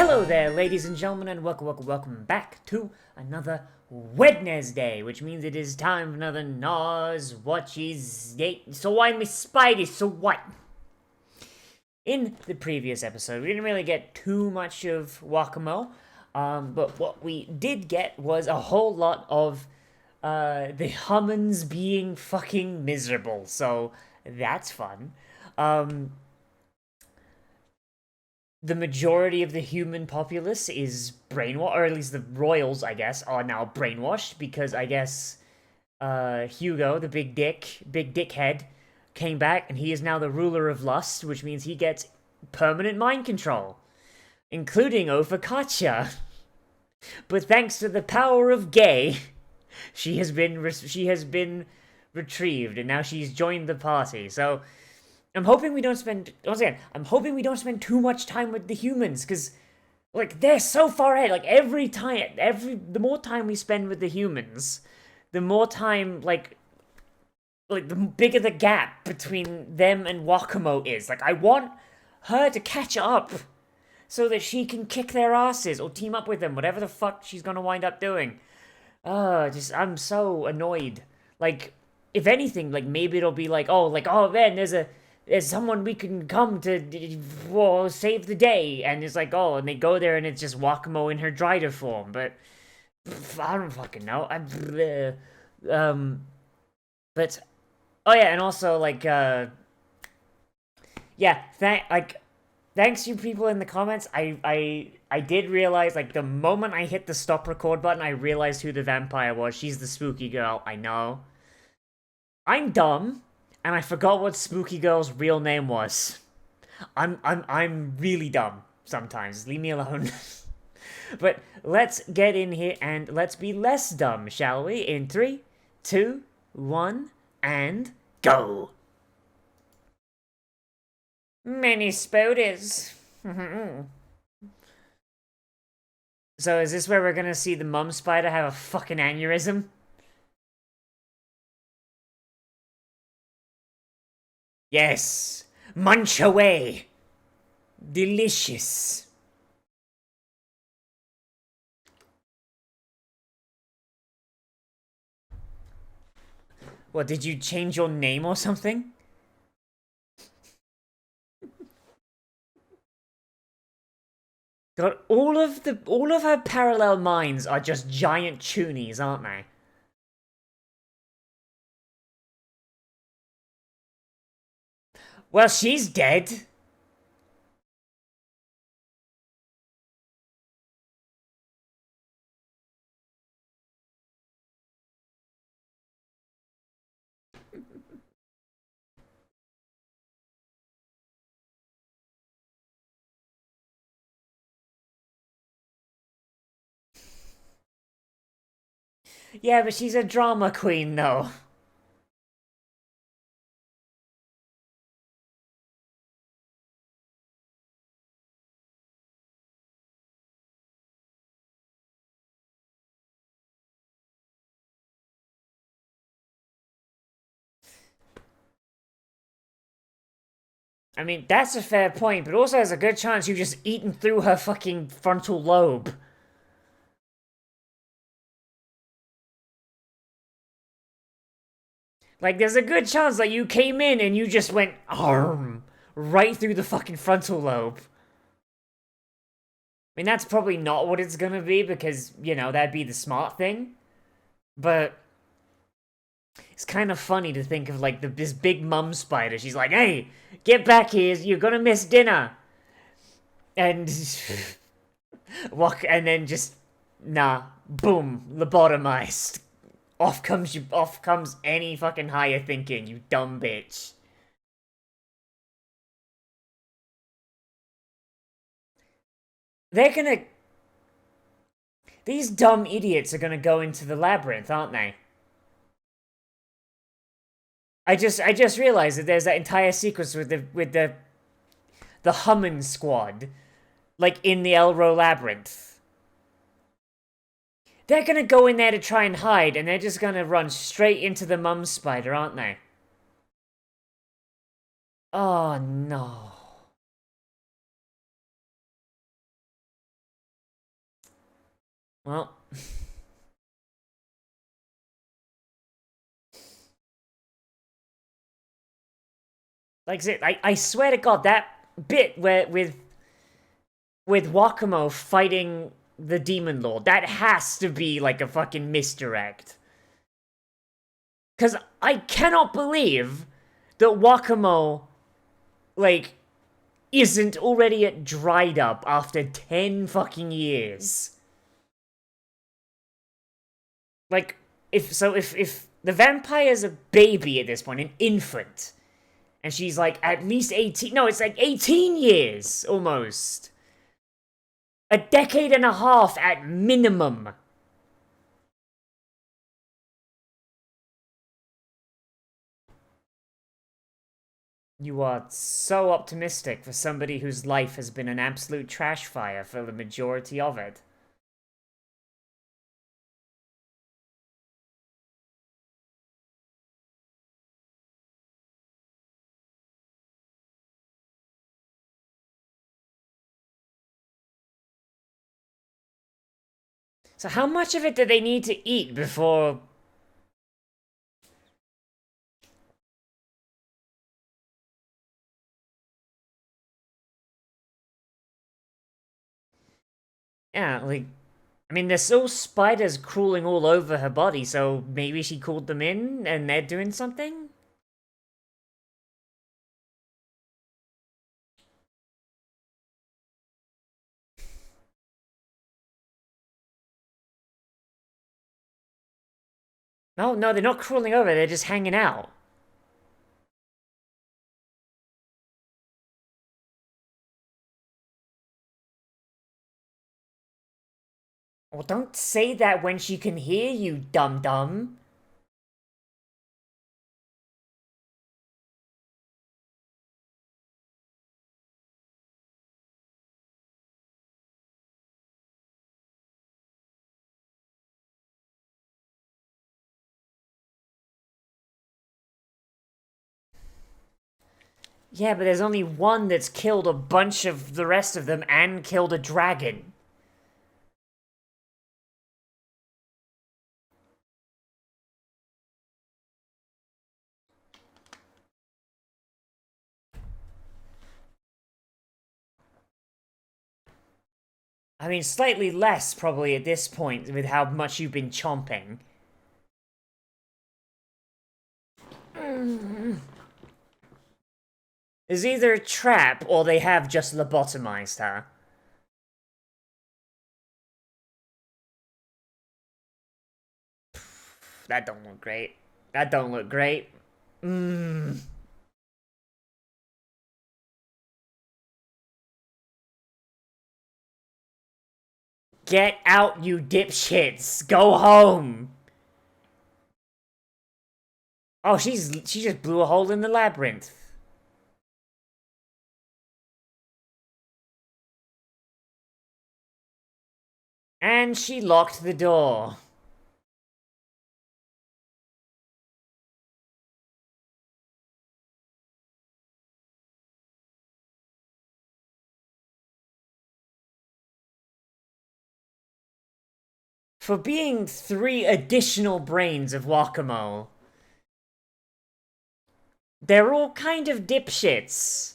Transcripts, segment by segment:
Hello there, ladies and gentlemen, and welcome back to another Wednesday, which means it is time for another Nozz Watches Day. So why Miss Spidey? So what? In the previous episode, we didn't really get too much of Wakamo, but what we did get was a whole lot of the humans being fucking miserable. So that's fun. The majority of the human populace is brainwashed, or at least the royals, I guess, are now brainwashed because I guess Hugo, the big dickhead, came back and he is now the ruler of lust, which means he gets permanent mind control, including over Katya. But thanks to the power of gay, she has been retrieved, and now she's joined the party. So I'm hoping we don't spend too much time with the humans, because like they're so far ahead. Like the more time we spend with the humans, the more time like the bigger the gap between them and Wakamo is. Like I want her to catch up so that she can kick their asses or team up with them, whatever the fuck she's gonna wind up doing. I'm so annoyed. Like, if anything, like maybe it'll be like, oh man, there's someone we can come to save the day, and it's like, oh, and they go there and it's just Wakamo in her Drider form, but I don't fucking know. But oh yeah, and also like yeah, thanks you people in the comments. I did realize, like, the moment I hit the stop record button, I realized who the vampire was. She's the spooky girl, I know. I'm dumb, and I forgot what Spooky Girl's real name was. I'm really dumb sometimes. Leave me alone. But let's get in here and let's be less dumb, shall we? In 3, 2, 1, and go! Many spoders. So is this where we're gonna see the mum spider have a fucking aneurysm? Yes! Munch away! Delicious! What, did you change your name or something? God, all of her parallel minds are just giant toonies, aren't they? Well, she's dead. Yeah, but she's a drama queen, though. I mean, that's a fair point, but also there's a good chance you've just eaten through her fucking frontal lobe. Like, there's a good chance that you came in and you just went arm right through the fucking frontal lobe. I mean, that's probably not what it's gonna be because, you know, that'd be the smart thing. But it's kind of funny to think of, like, this big mum spider. She's like, hey, get back here, you're gonna miss dinner. And and then just, nah, boom, lobotomized. Off comes any fucking higher thinking, you dumb bitch. They're gonna... These dumb idiots are gonna go into the labyrinth, aren't they? I just realized that there's that entire sequence with the Hummin squad, like in the Elro labyrinth. They're gonna go in there to try and hide, and they're just gonna run straight into the mum spider, aren't they? Oh no. Well, like I said, I swear to God, that bit where with Wakamo fighting the Demon Lord, that has to be like a fucking misdirect. Cause I cannot believe that Wakamo, like, isn't already at dried up after 10 fucking years. Like, if the vampire's a baby at this point, an infant, and she's like at least 18, no, it's like 18 years almost. A decade and a half at minimum. You are so optimistic for somebody whose life has been an absolute trash fire for the majority of it. So how much of it do they need to eat before... Yeah, like... I mean, there's still spiders crawling all over her body, so maybe she called them in and they're doing something? No, no, they're not crawling over, they're just hanging out. Well, don't say that when she can hear you, dum-dum. Yeah, but there's only one that's killed a bunch of the rest of them and killed a dragon. I mean, slightly less probably at this point with how much you've been chomping. It's either a trap or they have just lobotomized her. That don't look great. That don't look great. Mmm. Get out, you dipshits! Go home! Oh, she just blew a hole in the labyrinth. And she locked the door. For being 3 additional brains of Wakamo. They're all kind of dipshits.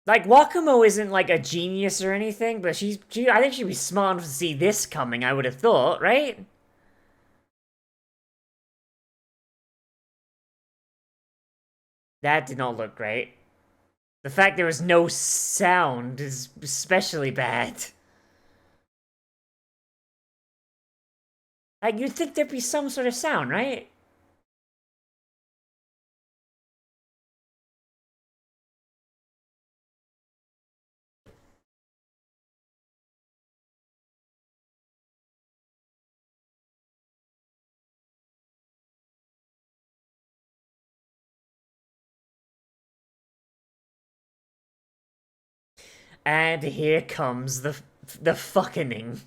Like, Wakamo isn't like a genius or anything, but I think she'd be smart enough to see this coming, I would have thought, right? That did not look great. The fact there was no sound is especially bad. Like, you'd think there'd be some sort of sound, right? And here comes the fucking.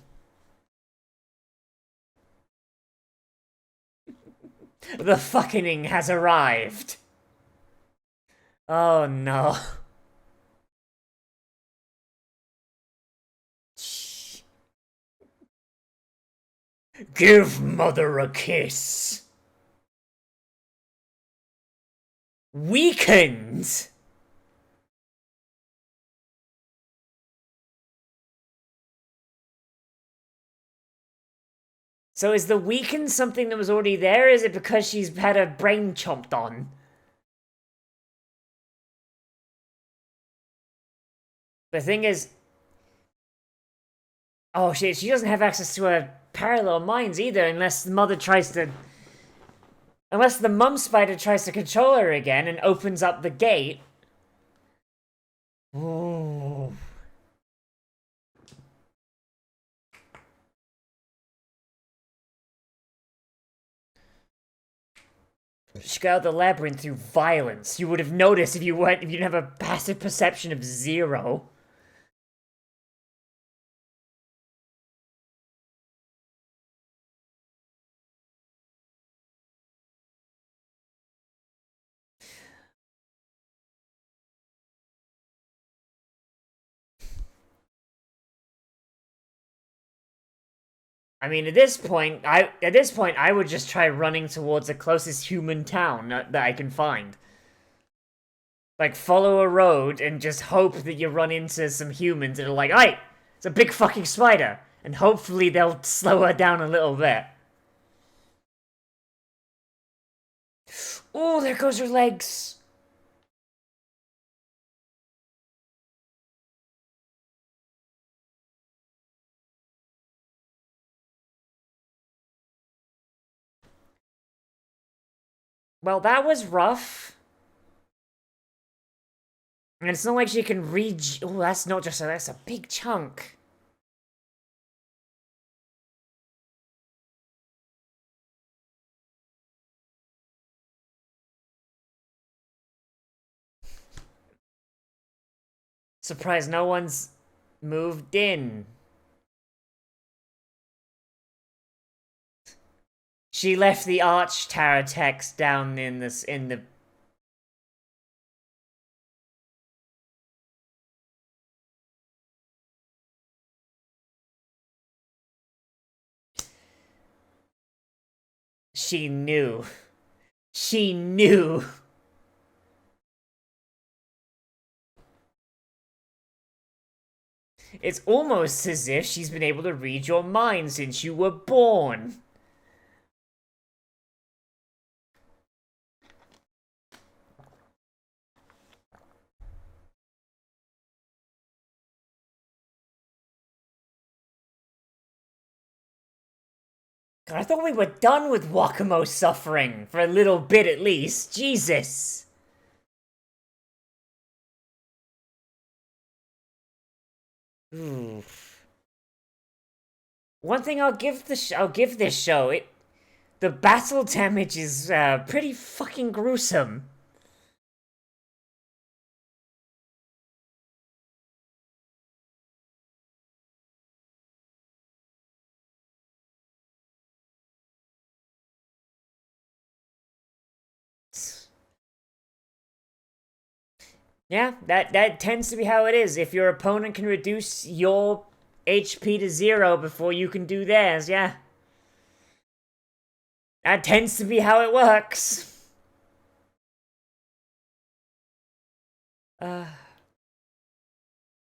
The fucking has arrived. Oh no. Give mother a kiss. Weakened. So is the weakened something that was already there? Or is it because she's had her brain chomped on? The thing is, oh shit, she doesn't have access to her parallel minds either, unless the mother tries to. Unless the mum spider tries to control her again and opens up the gate. Ooh. She got out of the labyrinth through violence. You would have noticed if you didn't have a passive perception of 0. I mean, at this point, I would just try running towards the closest human town that I can find. Like, follow a road and just hope that you run into some humans that are like, "Hey, it's a big fucking spider," and hopefully they'll slow her down a little bit. Oh, there goes her legs. Well, that was rough. And it's not like she can reach. Oh, that's not just that's a big chunk. Surprised no one's moved in. She left the Arch Tower text down in the. She knew. She knew. It's almost as if she's been able to read your mind since you were born. God, I thought we were done with Wakamo's suffering, for a little bit at least. Jesus! Ooh. One thing I'll give this show, the battle damage is pretty fucking gruesome. Yeah, that tends to be how it is. If your opponent can reduce your HP to 0 before you can do theirs, yeah. That tends to be how it works. Uh,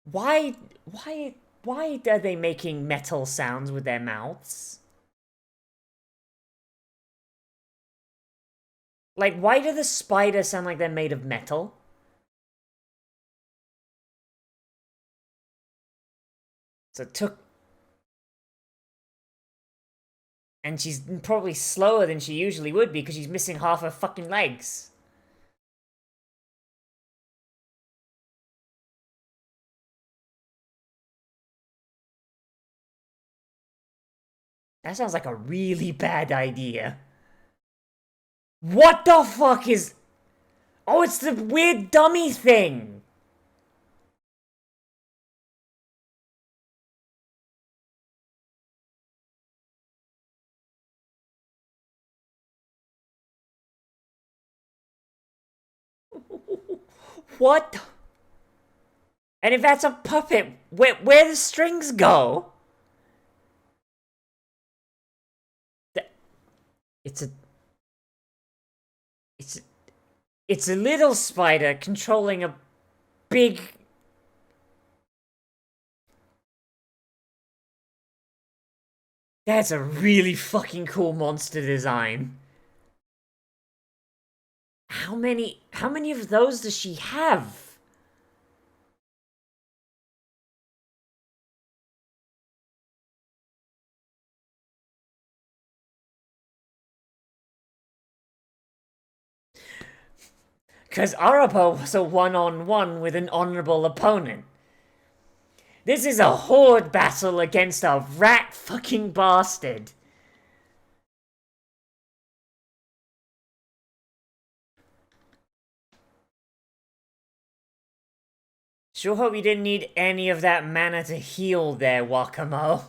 why, why are they making metal sounds with their mouths? Like, why do the spiders sound like they're made of metal? So it took... And she's probably slower than she usually would be because she's missing half her fucking legs. That sounds like a really bad idea. What the fuck is... Oh, it's the weird dummy thing! What? And if that's a puppet, where the strings go? It's a it's it's a little spider controlling a big. That's a really fucking cool monster design. How many of those does she have? Because Arabo was a one-on-one with an honorable opponent. This is a horde battle against a rat fucking bastard. Sure hope you didn't need any of that mana to heal there, Wakamo.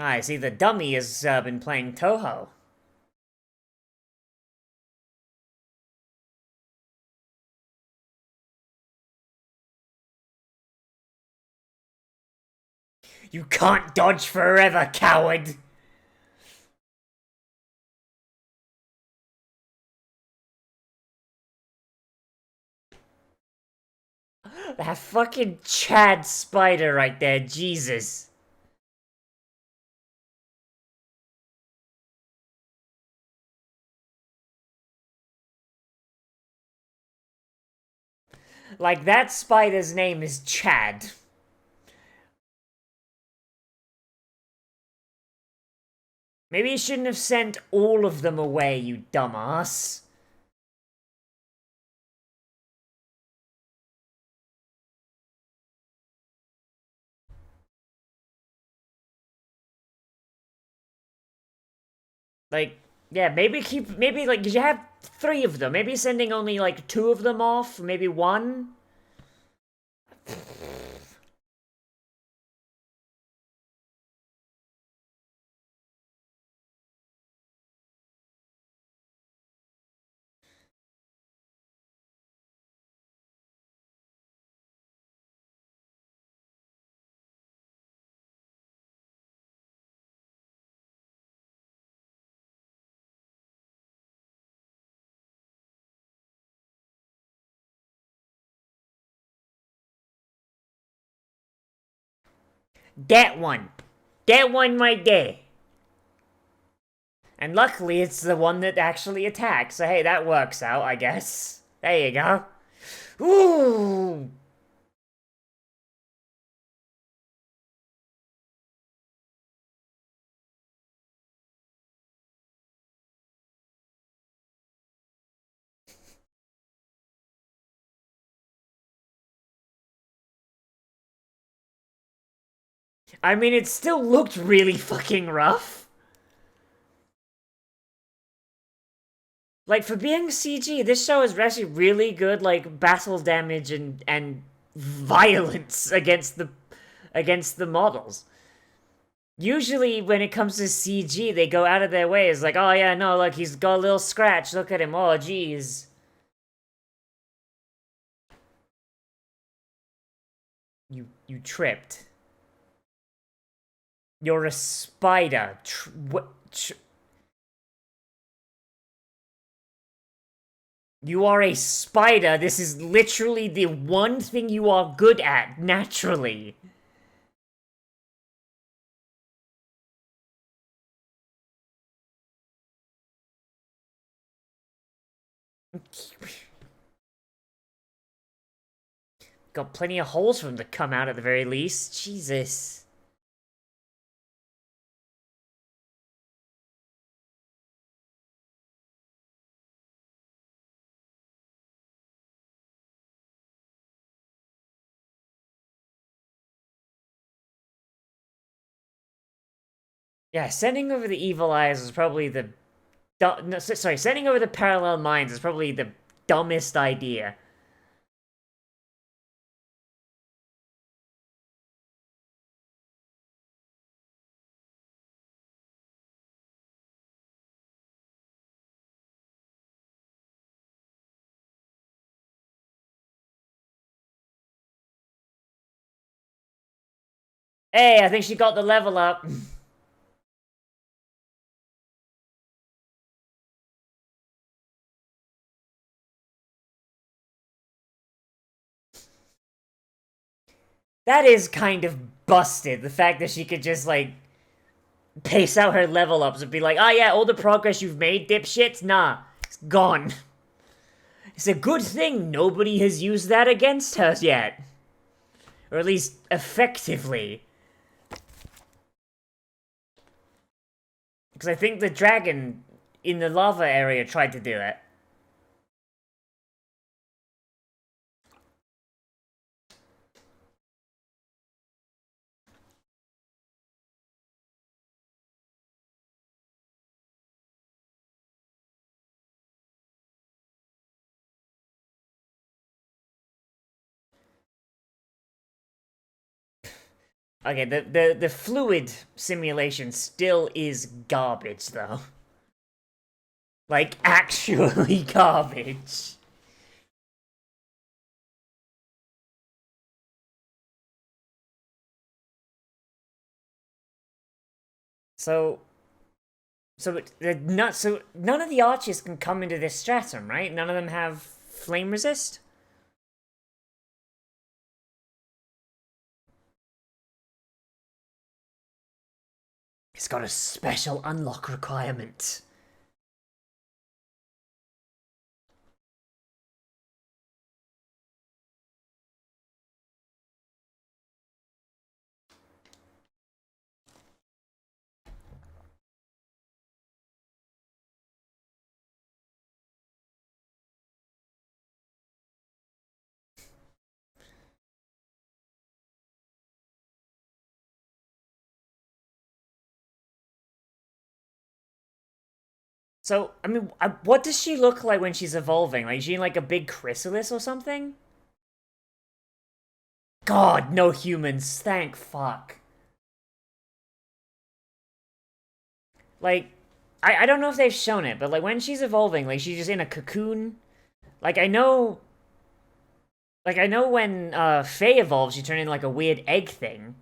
I see the dummy has been playing Toho. You can't dodge forever, coward! That fucking Chad spider right there, Jesus. Like, that spider's name is Chad. Maybe you shouldn't have sent all of them away, you dumbass. Like, yeah, maybe, like, did you have 3 of them? Maybe sending only, like, 2 of them off? Maybe 1? Get one! Get one right there! And luckily, it's the one that actually attacks, so hey, that works out, I guess. There you go. Ooh! I mean, it still looked really fucking rough. Like, for being CG, this show is actually really good, like, battle damage and violence against the models. Usually, when it comes to CG, they go out of their way. It's like, oh yeah, no, look, he's got a little scratch. Look at him. Oh, jeez. You tripped. You're a spider. You are a spider. This is literally the one thing you are good at, naturally. Got plenty of holes for them to come out at the very least. Jesus. Yeah, sending over the evil eyes is probably the... No, sorry, sending over the parallel minds is probably the dumbest idea. Hey, I think she got the level up. That is kind of busted, the fact that she could just, like, pace out her level ups and be like, oh yeah, all the progress you've made, dipshits, nah, it's gone. It's a good thing nobody has used that against her yet. Or at least, effectively. Because I think the dragon in the lava area tried to do it. Okay, the fluid simulation still is garbage, though. Like, actually garbage. So, so none of the archers can come into this stratum, right? None of them have flame resist? It's got a special unlock requirement. So, I mean, what does she look like when she's evolving? Like, is she in like a big chrysalis or something? God, no humans. Thank fuck. Like, I don't know if they've shown it, but like when she's evolving, like she's just in a cocoon. Like I know when Faye evolves, you turn into like a weird egg thing.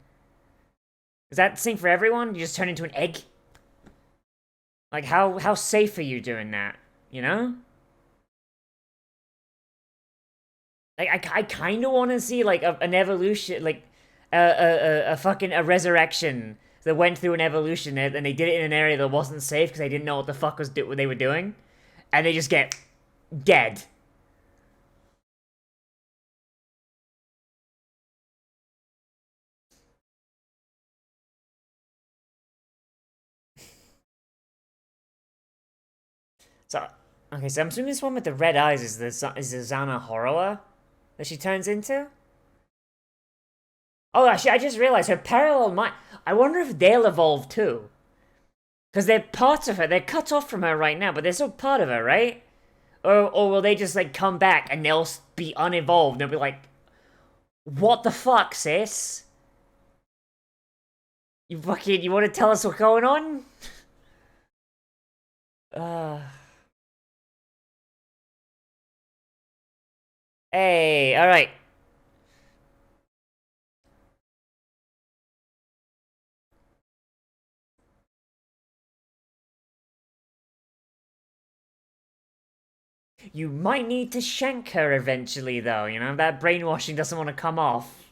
Is that the same for everyone? You just turn into an egg? Like how safe are you doing that? You know? Like I kind of want to see like an evolution, like a fucking a resurrection that went through an evolution and they did it in an area that wasn't safe because they didn't know what the fuck what they were doing, and they just get dead. So okay, so I'm assuming this one with the red eyes is the Zana Horror that she turns into. Oh, actually, I just realized her parallel mind. I wonder if they'll evolve too. Because they're parts of her. They're cut off from her right now, but they're still part of her, right? Or will they just, like, come back and they'll be unevolved? They'll be like, what the fuck, sis? You want to tell us what's going on? Uh... Hey, alright. You might need to shank her eventually, though, you know? That brainwashing doesn't want to come off.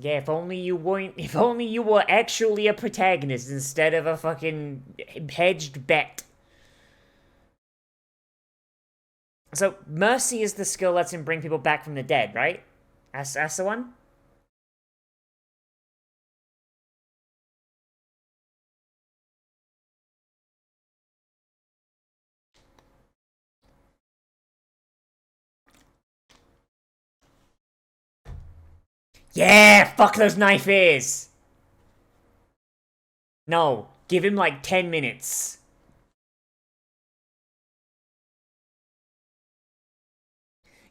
Yeah, if only you weren't. If only you were actually a protagonist instead of a fucking hedged bet. So, Mercy is the skill that lets him bring people back from the dead, right? That's the one? Yeah, fuck those knife ears! No, give him like 10 minutes.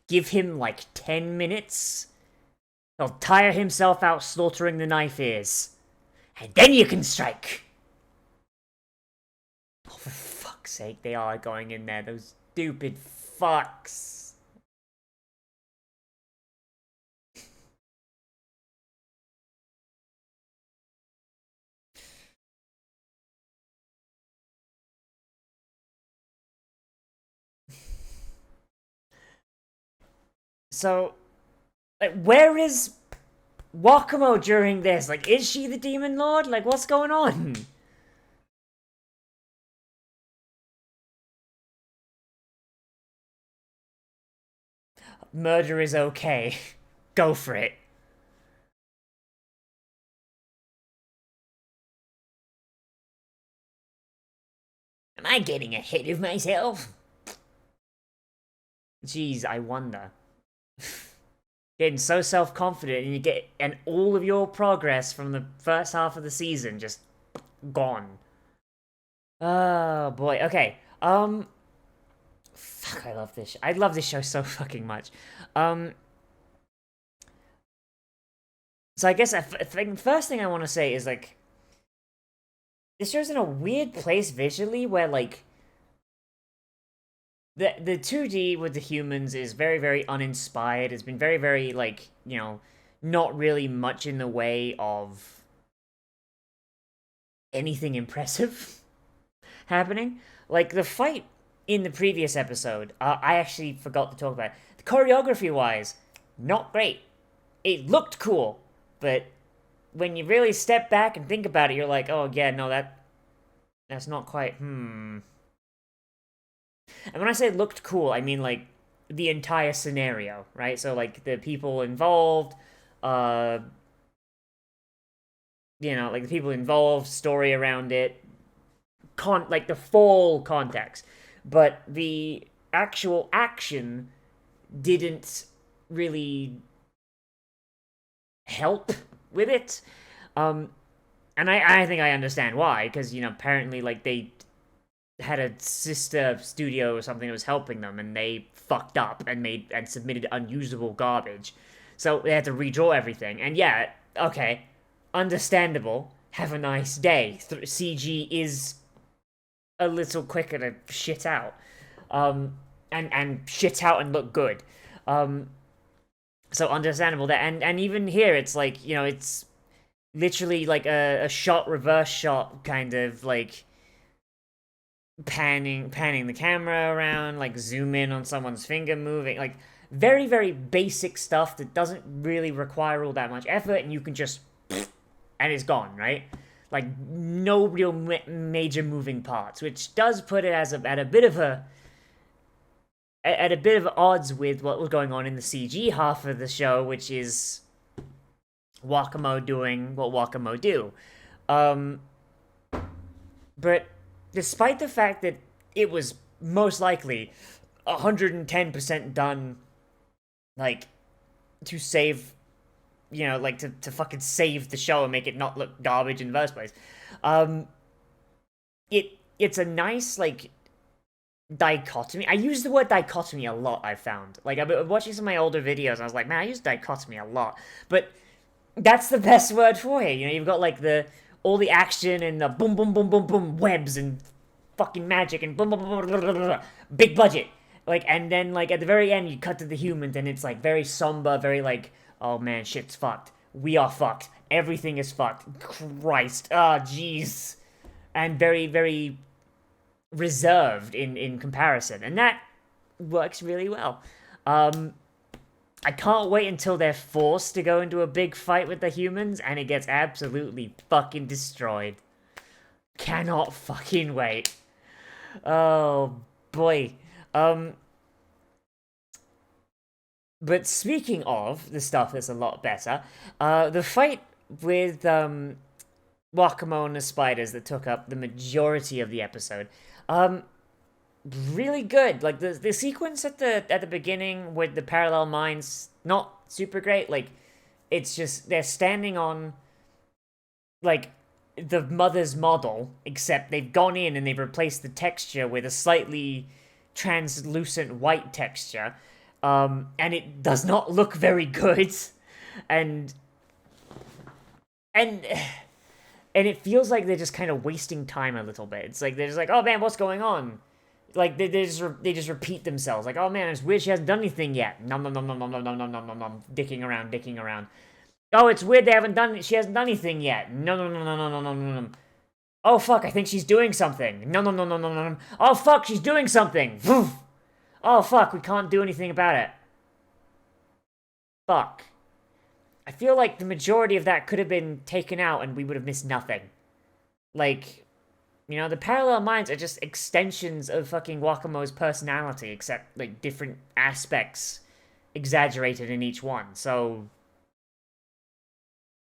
Give him like 10 minutes. He'll tire himself out slaughtering the knife ears. And then you can strike! Oh, for fuck's sake, they are going in there, those stupid fucks. So, like, where is Wakamo during this? Like, is she the Demon Lord? Like, what's going on? Murder is okay. Go for it. Am I getting ahead of myself? Jeez, I wonder. Getting so self-confident and you get and all of your progress from the first half of the season just gone. Oh boy. Okay. Fuck, I love this. I love this show so fucking much. Um so I guess the first thing I want to say is like this show's in a weird place visually where like the 2D with the humans is very, very uninspired. It's been very, very, like, you know, not really much in the way of anything impressive happening. Like, the fight in the previous episode, I actually forgot to talk about it. The choreography-wise, not great. It looked cool, but when you really step back and think about it, you're like, oh, yeah, no, that's not quite, And when I say looked cool, I mean like the entire scenario, right? So like the people involved, uh like the people involved, story around it, like the full context. But the actual action didn't really help with it. And I think I understand why, because apparently like they had a sister studio or something that was helping them, and they fucked up and submitted unusable garbage, so they had to redraw everything. And yeah, okay, understandable. Have a nice day. CG is a little quicker to shit out, and shit out and look good. So understandable there, and even here, it's like it's literally like a shot reverse shot kind of like panning the camera around, like zoom in on someone's finger moving, like very, very basic stuff that doesn't really require all that much effort, and you can just and it's gone, right? Like no real major moving parts, which does put it as at a bit of odds with what was going on in the CG half of the show, which is Wakamo doing what Wakamo do. But despite the fact that it was most likely 110% done, like, to save, like, to fucking save the show and make it not look garbage in the first place, it's a nice, like, dichotomy. I use the word dichotomy a lot, I've found. Like, I've been watching some of my older videos, and I was like, man, I use dichotomy a lot. But that's the best word for it. You've got, like, all the action and the boom, boom, boom, boom, boom, webs and fucking magic and boom, boom, boom, blah, blah, blah, blah, big budget. Like, and then, like, at the very end, you cut to the humans, and it's, like, very somber, very, like, oh, man, shit's fucked. We are fucked. Everything is fucked. Christ. Ah, jeez. And very, very reserved in comparison. And that works really well. I can't wait until they're forced to go into a big fight with the humans, and it gets absolutely fucking destroyed. Cannot fucking wait. Oh, boy. But speaking of the stuff that's a lot better, the fight with, Wakamo and the spiders that took up the majority of the episode, really good. Like the sequence at the beginning with the parallel mines, not super great. Like it's just they're standing on like the mother's model, except they've gone in and they've replaced the texture with a slightly translucent white texture, and it does not look very good, and and it feels like they're just kind of wasting time a little bit. It's like they're just like, oh man, what's going on? like they just repeat themselves. Like, oh man, it's weird she hasn't done anything yet. Nom nom nom nom nom nom nom nom nom nom nom. Dicking around. Oh, it's weird she hasn't done anything yet. No no no no no no no no no. Oh fuck, I think she's doing something. No no no no no no. Oh fuck, she's doing something. Oh fuck, we can't do anything about it. Fuck. I feel like the majority of that could have been taken out and we would have missed nothing. Like, you know, the parallel minds are just extensions of fucking Wakamo's personality, except, like, different aspects exaggerated in each one. So,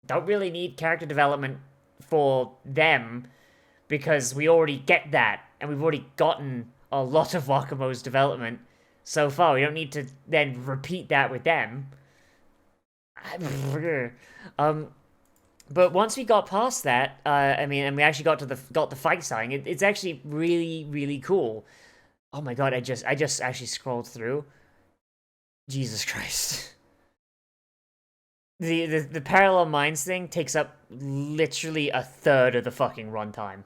don't really need character development for them, because we already get that, and we've already gotten a lot of Wakamo's development so far. We don't need to then repeat that with them. But once we got past that, I mean, and we actually got the fight starting, it's actually really, really cool. Oh my god, I just actually scrolled through. Jesus Christ. The parallel minds thing takes up literally a third of the fucking runtime.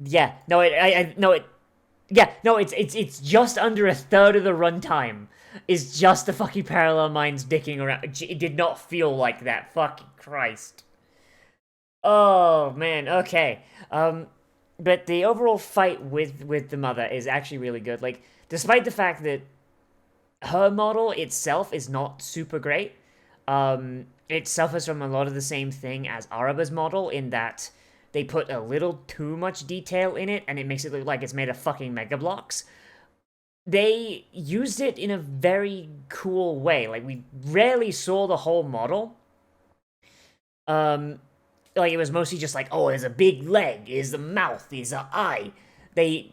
Yeah, no, it's just under a third of the runtime. Is just the fucking parallel minds dicking around. It did not feel like that. Fucking Christ. Oh, man, okay. But the overall fight with the mother is actually really good. Like, despite the fact that her model itself is not super great, it suffers from a lot of the same thing as Araba's model, in that they put a little too much detail in it, and it makes it look like it's made of fucking Mega Blocks. They used it in a very cool way. Like, we rarely saw the whole model. Like, it was mostly just like, oh, there's a big leg, here's the mouth, here's an eye. They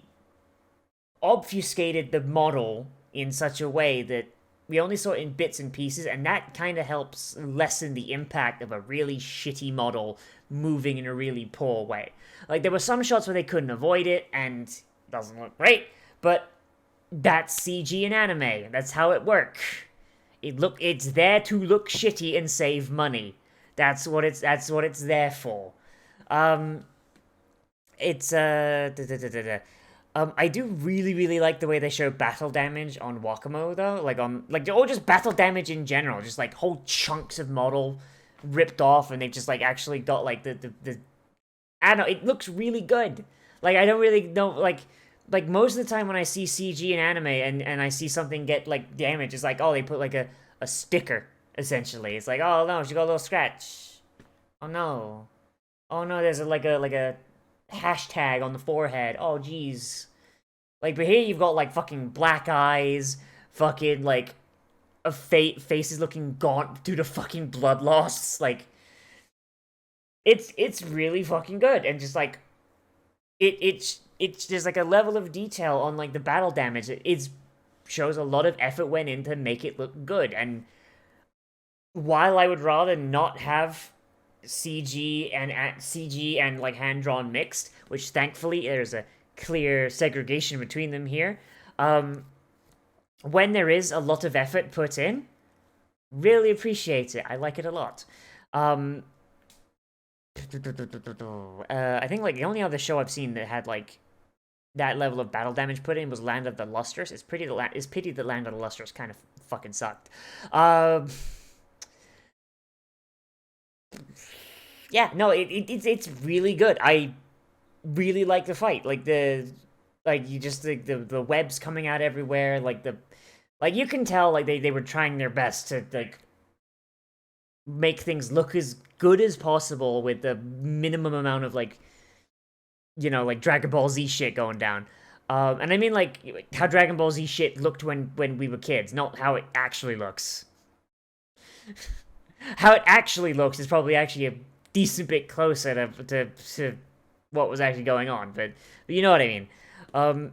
obfuscated the model in such a way that we only saw it in bits and pieces, and that kind of helps lessen the impact of a really shitty model moving in a really poor way. Like, there were some shots where they couldn't avoid it, and it doesn't look great, but that's CG in anime. That's how it works. It's there to look shitty and save money. That's what it's there for. I do really, really like the way they show battle damage on Wakamo, though. Or just battle damage in general. Just, like, whole chunks of model ripped off, and they've just, like, actually got, like, I don't know, it looks really good. Like, I don't really know, like, most of the time when I see CG in anime and I see something get, like, damage, it's like, oh, they put, like, a sticker, essentially. It's like, oh, no, she got a little scratch. Oh, no. Oh, no, there's, like a hashtag on the forehead. Oh, jeez. Like, but here you've got, like, fucking black eyes, fucking, like, faces looking gaunt due to fucking blood loss. Like, it's really fucking good. And just, like, it's there's, like, a level of detail on, like, the battle damage. It shows a lot of effort went in to make it look good. And while I would rather not have CG and like hand-drawn mixed, which thankfully there's a clear segregation between them here, when there is a lot of effort put in, really appreciate it. I like it a lot. I think, like, the only other show I've seen that had, like, that level of battle damage put in was Land of the Lustrous. It's pity that Land of the Lustrous kind of fucking sucked. Yeah, no, it's really good. I really like the fight. Like, the webs coming out everywhere. Like, you can tell, like, they were trying their best to, like, make things look as good as possible with the minimum amount of, like, you know, like, Dragon Ball Z shit going down. And I mean, like, how Dragon Ball Z shit looked when we were kids, not how it actually looks. How it actually looks is probably actually a decent bit closer to what was actually going on, but you know what I mean.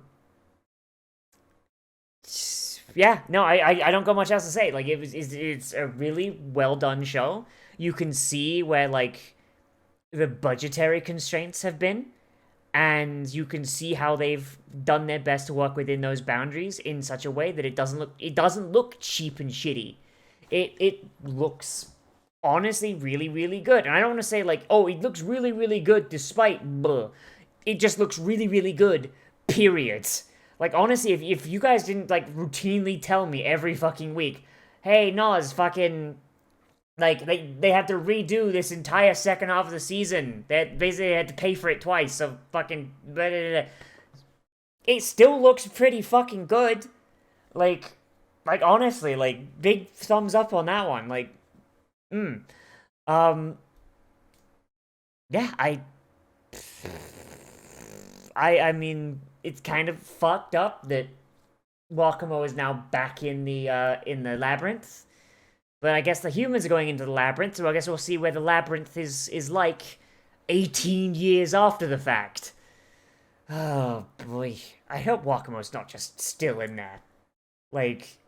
Yeah, no, I don't got much else to say. Like, it's a really well done show. You can see where, like, the budgetary constraints have been, and you can see how they've done their best to work within those boundaries in such a way that it doesn't look cheap and shitty. It looks honestly really, really good. And I don't want to say, like, oh, it looks really, really good despite blah. it just looks really, really good. Period. Like, honestly, if you guys didn't, like, routinely tell me every fucking week, hey, Nozz, fucking, like, they have to redo this entire second half of the season. They basically had to pay for it twice, so fucking, blah, blah, blah. It still looks pretty fucking good. Like, honestly, like, big thumbs up on that one. Like, yeah, I mean, it's kind of fucked up that Wakamo is now back in the labyrinth. But I guess the humans are going into the labyrinth, so I guess we'll see where the labyrinth is like 18 years after the fact. Oh boy. I hope Wakamo's not just still in there. Like,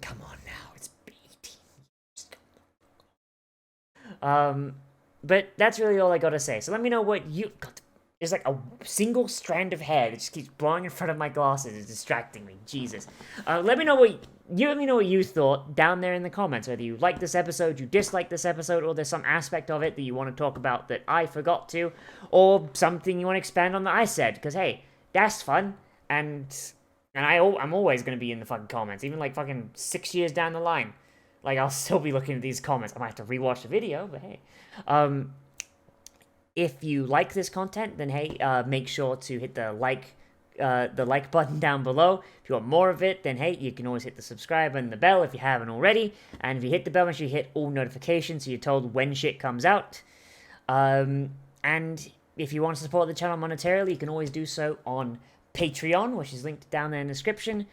come on now, it's 18 years. But that's really all I gotta say. So let me know what you... God, there's like a single strand of hair that just keeps blowing in front of my glasses. It's distracting me. Jesus. Let me know what you thought down there in the comments. Whether you like this episode, you dislike this episode, or there's some aspect of it that you want to talk about that I forgot to, or something you want to expand on that I said. Because hey, that's fun, and I'm always gonna be in the fucking comments, even like fucking 6 years down the line. Like, I'll still be looking at these comments. I might have to rewatch the video, but hey. If you like this content, then hey, make sure to hit the like button down below. If you want more of it, then hey, you can always hit the subscribe and the bell if you haven't already. And if you hit the bell, make sure you hit all notifications so you're told when shit comes out. And if you want to support the channel monetarily, you can always do so on Patreon, which is linked down there in the description.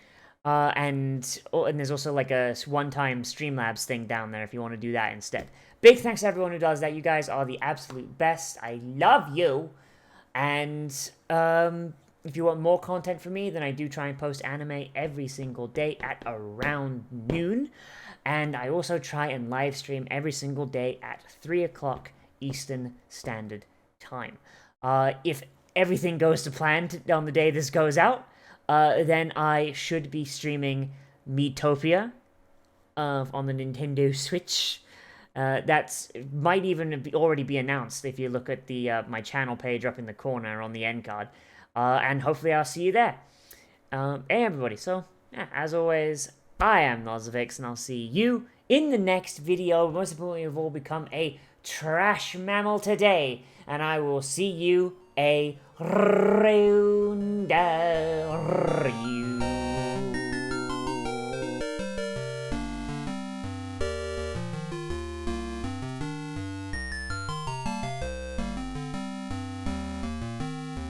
And there's also like a one-time Streamlabs thing down there if you want to do that instead. Big thanks to everyone who does that. You guys are the absolute best. I love you. And if you want more content from me, then I do try and post anime every single day at around noon. And I also try and live stream every single day at 3 o'clock Eastern Standard Time. If everything goes to plan on the day this goes out, then I should be streaming Miitopia on the Nintendo Switch. That's might even already be announced if you look at the my channel page up in the corner on the end card. And hopefully I'll see you there. Hey everybody, so yeah, as always, I am Nozz, and I'll see you in the next video. Most importantly, you've all become a trash mammal today, and I will see you around.